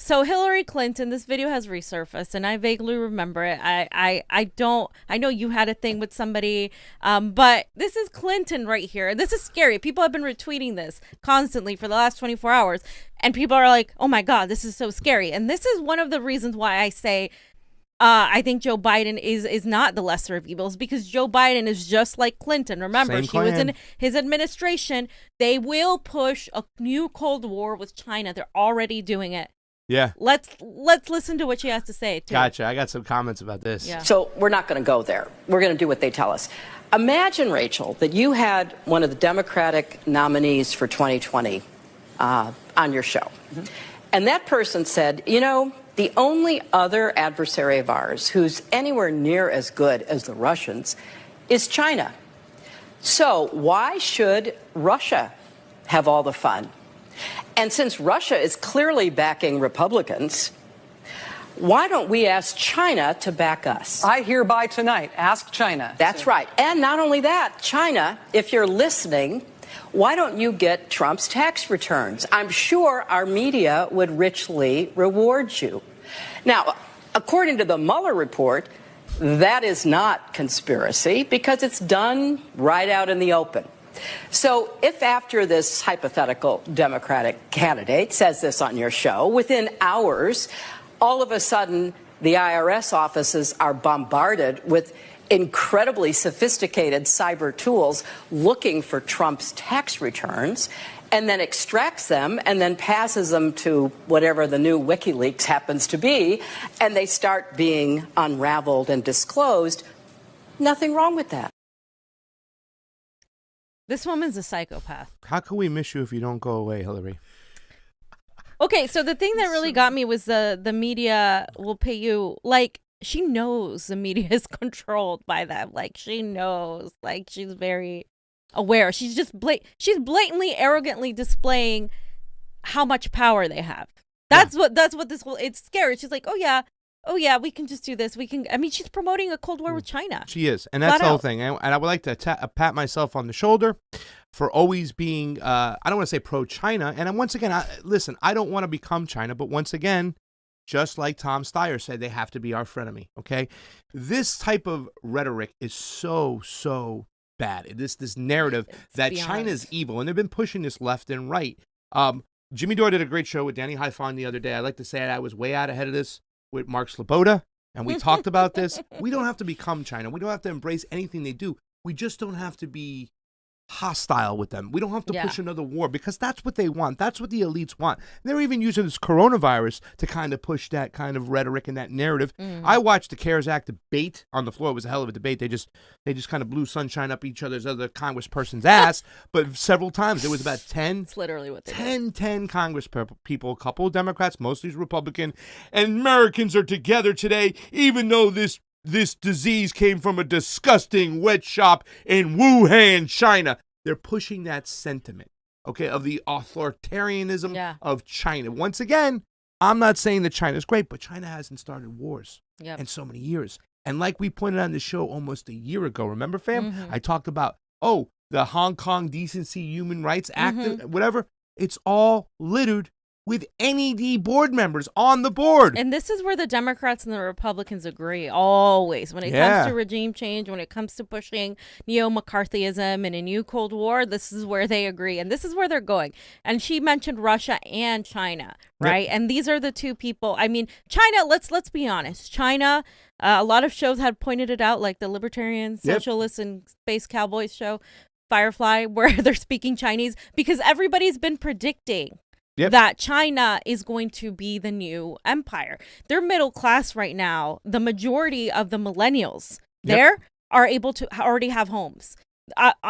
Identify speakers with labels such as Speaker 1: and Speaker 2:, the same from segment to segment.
Speaker 1: So Hillary Clinton, this video has resurfaced, and I vaguely remember it. I know you had a thing with somebody, but this is Clinton right here. This is scary. People have been retweeting this constantly for the last 24 hours, and people are like, "Oh my God, this is so scary." And this is one of the reasons why I say I think Joe Biden is not the lesser of evils, because Joe Biden is just like Clinton. Remember, she was in his administration. They will push a new Cold War with China. They're already doing it.
Speaker 2: Yeah.
Speaker 1: Let's listen to what she has to say, too.
Speaker 2: Gotcha. I got some comments about this.
Speaker 1: Yeah.
Speaker 3: So we're not going to go there. We're going to do what they tell us. Imagine, Rachel, that you had one of the Democratic nominees for 2020 on your show. Mm-hmm. And that person said, you know, the only other adversary of ours who's anywhere near as good as the Russians is China. So why should Russia have all the fun? And since Russia is clearly backing Republicans, why don't we ask China to back us?
Speaker 4: I hereby tonight ask China.
Speaker 3: That's right. And not only that, China, if you're listening, why don't you get Trump's tax returns? I'm sure our media would richly reward you. Now, according to the Mueller report, that is not conspiracy because it's done right out in the open. So if after this hypothetical Democratic candidate says this on your show, within hours, all of a sudden the IRS offices are bombarded with incredibly sophisticated cyber tools looking for Trump's tax returns, and then extracts them and then passes them to whatever the new WikiLeaks happens to be, and they start being unraveled and disclosed, nothing wrong with that.
Speaker 1: This woman's a psychopath.
Speaker 2: How can we miss you if you don't go away, Hillary?
Speaker 1: Okay, so the thing that really got me was the media will pay you. Like, she knows the media is controlled by them. Like, she knows. Like, she's very aware. She's just she's blatantly, arrogantly displaying how much power they have. That's what this whole. It's scary. She's like, oh yeah, we can just do this. We can. I mean, she's promoting a Cold War with China.
Speaker 2: She is, and that's the whole thing. And I would like to pat myself on the shoulder for always being, I don't want to say pro-China. And once again, listen, I don't want to become China, but once again, just like Tom Steyer said, they have to be our frenemy, okay? This type of rhetoric is so bad. This narrative that China's evil, and they've been pushing this left and right. Jimmy Dore did a great show with Danny Haifon the other day. I like to say I was way out ahead of this with Mark Sloboda, and we talked about this. We don't have to become China. We don't have to embrace anything they do. We just don't have to be hostile with them. We don't have to push another war, because that's what they want. That's what the elites want. They're even using this coronavirus to kind of push that kind of rhetoric and that narrative. I watched the CARES Act debate on the floor. It was a hell of a debate. They just kind of blew sunshine up each other's other congressperson's ass, but several times. There was about 10.
Speaker 1: It's literally what they
Speaker 2: 10 Congress people, a couple of Democrats, mostly Republican, and Americans are together today, even though this disease came from a disgusting wet shop in Wuhan, China. They're pushing that sentiment, okay, of the authoritarianism of China. Once again, I'm not saying that China's great, but China hasn't started wars in so many years. And like we pointed out on the show almost a year ago, remember, fam? I talked about, the Hong Kong Decency Human Rights Act, whatever. It's all littered with NED board members on the board.
Speaker 1: And this is where the Democrats and the Republicans agree, always. When it comes to regime change, when it comes to pushing neo-McCarthyism and a new Cold War, this is where they agree. And this is where they're going. And she mentioned Russia and China, right? And these are the two people. I mean, China, let's be honest. China, a lot of shows had pointed it out, like the Libertarian Socialists and Space Cowboys show, Firefly, where they're speaking Chinese, because everybody's been predicting that China is going to be the new empire. They're middle class right now. The majority of the millennials there are able to already have homes.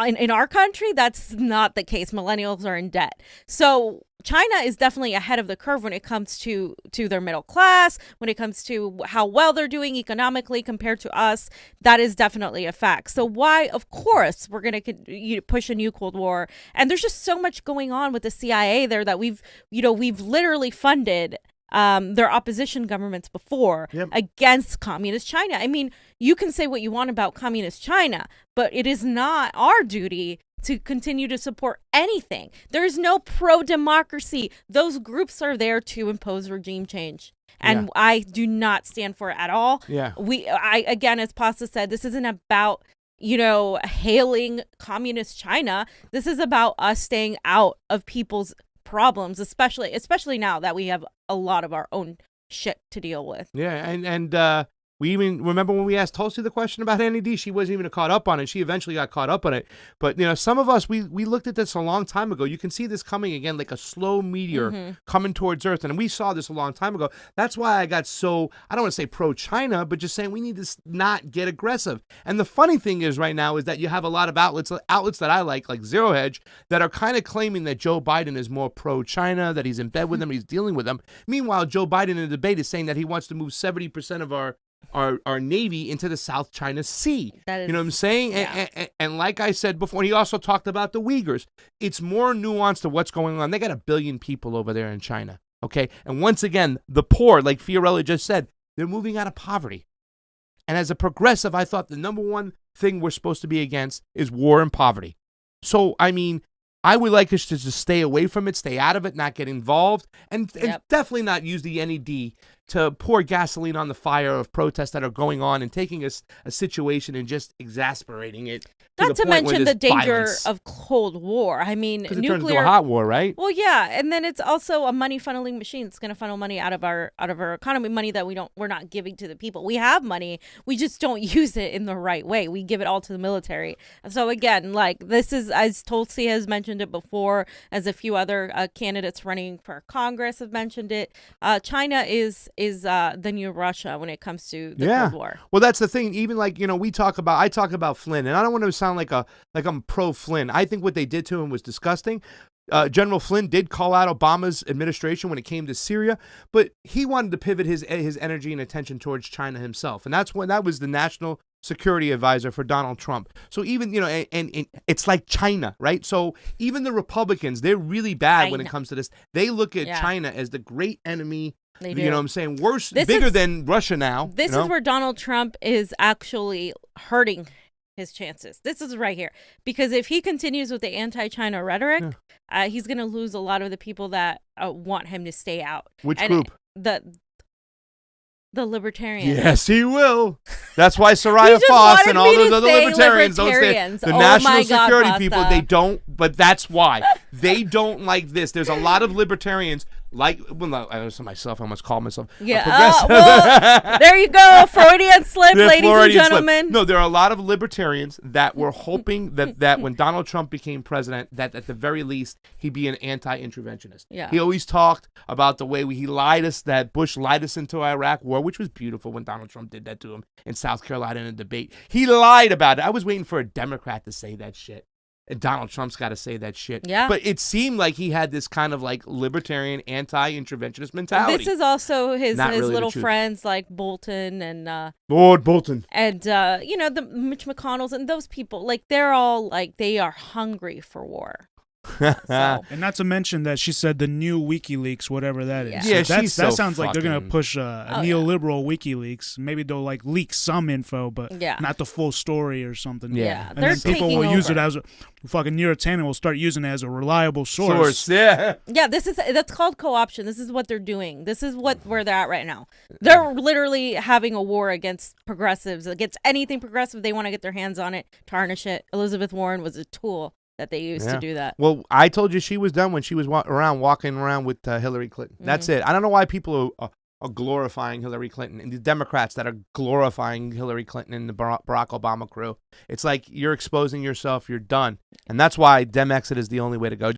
Speaker 1: In our country, that's not the case. Millennials are in debt. So China is definitely ahead of the curve when it comes to their middle class, when it comes to how well they're doing economically compared to us. That is definitely a fact. So why, of course, we're going to push a new Cold War. And there's just so much going on with the CIA there that we've literally funded their opposition governments before against communist China. I mean, you can say what you want about communist China, but it is not our duty to continue to support anything. There's no pro-democracy. Those groups are there to impose regime change. And I do not stand for it at all.
Speaker 2: Yeah.
Speaker 1: Again, as Pasta said, this isn't about, hailing communist China. This is about us staying out of people's problems, especially now that we have a lot of our own shit to deal with.
Speaker 2: Yeah, and we even remember when we asked Tulsi the question about NED, she wasn't even caught up on it. She eventually got caught up on it. But some of us we looked at this a long time ago. You can see this coming again like a slow meteor coming towards Earth, and we saw this a long time ago. That's why I got so, I don't want to say pro-China, but just saying we need to not get aggressive. And the funny thing is right now is that you have a lot of outlets that I like Zero Hedge, that are kind of claiming that Joe Biden is more pro-China, that he's in bed with them, he's dealing with them. Meanwhile, Joe Biden in the debate is saying that he wants to move 70% of our Navy into the South China Sea. You know what I'm saying?
Speaker 1: Yeah.
Speaker 2: And like I said before, he also talked about the Uyghurs. It's more nuanced to what's going on. They got 1 billion people over there in China, okay? And once again, the poor, like Fiorella just said, they're moving out of poverty. And as a progressive, I thought the number one thing we're supposed to be against is war and poverty. So, I mean, I would like us to just stay away from it, stay out of it, not get involved, and definitely not use the NED to pour gasoline on the fire of protests that are going on and taking a situation and just exasperating it.
Speaker 1: Not to mention the danger of Cold War. I mean,
Speaker 2: nuclear turns into a hot war, right?
Speaker 1: Well, yeah, and then it's also a money funneling machine. It's going to funnel money out of our economy, money that we're not giving to the people. We have money, we just don't use it in the right way. We give it all to the military. So again, this is, as Tulsi has mentioned it before, as a few other candidates running for Congress have mentioned it. China is the new Russia when it comes to the Cold War.
Speaker 2: Well, that's the thing. Even I talk about Flynn, and I don't want to sound like I'm pro Flynn. I think what they did to him was disgusting. General Flynn did call out Obama's administration when it came to Syria, but he wanted to pivot his energy and attention towards China himself, and that was the national security advisor for Donald Trump. So even, and it's like China, right? So even the Republicans, they're really bad when it comes to this. They look at China as the great enemy.
Speaker 1: They do.
Speaker 2: You know what I'm saying? Bigger than Russia now.
Speaker 1: This is where Donald Trump is actually hurting his chances. This is right here. Because if he continues with the anti-China rhetoric, he's going to lose a lot of the people that want him to stay out.
Speaker 2: Which group?
Speaker 1: The libertarians.
Speaker 2: Yes, he will. That's why Soraya Foss and all those other libertarians don't stay. The national security people, they don't, but that's why. They don't like this. There's a lot of libertarians I almost call myself a progressive.
Speaker 1: Well, there you go. Freudian slip, ladies and gentlemen.
Speaker 2: No, there are a lot of libertarians that were hoping that when Donald Trump became president, that at the very least, he'd be an anti-interventionist.
Speaker 1: Yeah.
Speaker 2: He always talked about the way he lied us, that Bush lied us into Iraq war, which was beautiful when Donald Trump did that to him in South Carolina in a debate. He lied about it. I was waiting for a Democrat to say that shit. And Donald Trump's got to say that shit.
Speaker 1: Yeah.
Speaker 2: But it seemed like he had this kind of libertarian, anti-interventionist mentality.
Speaker 1: This is also his little friends like Bolton and
Speaker 2: Lord Bolton.
Speaker 1: And the Mitch McConnells and those people, they're all they are hungry for war.
Speaker 5: And not to mention that she said the new WikiLeaks, whatever that is.
Speaker 2: Yeah,
Speaker 5: that sounds like they're gonna push a neoliberal WikiLeaks. Maybe they'll leak some info, but not the full story or something.
Speaker 1: Yeah,
Speaker 5: and then people will use it as fucking New York Times will start using it as a reliable source.
Speaker 1: Yeah, that's called co-option. This is what they're doing. This is where they're at right now. They're literally having a war against progressives, against anything progressive. They want to get their hands on it, tarnish it. Elizabeth Warren was a tool that they used to do that.
Speaker 2: Well, I told you she was done when she was walking around with Hillary Clinton. That's it. I don't know why people are glorifying Hillary Clinton and the Democrats that are glorifying Hillary Clinton and the Barack Obama crew. It's like you're exposing yourself. You're done. And that's why Dem exit is the only way to go.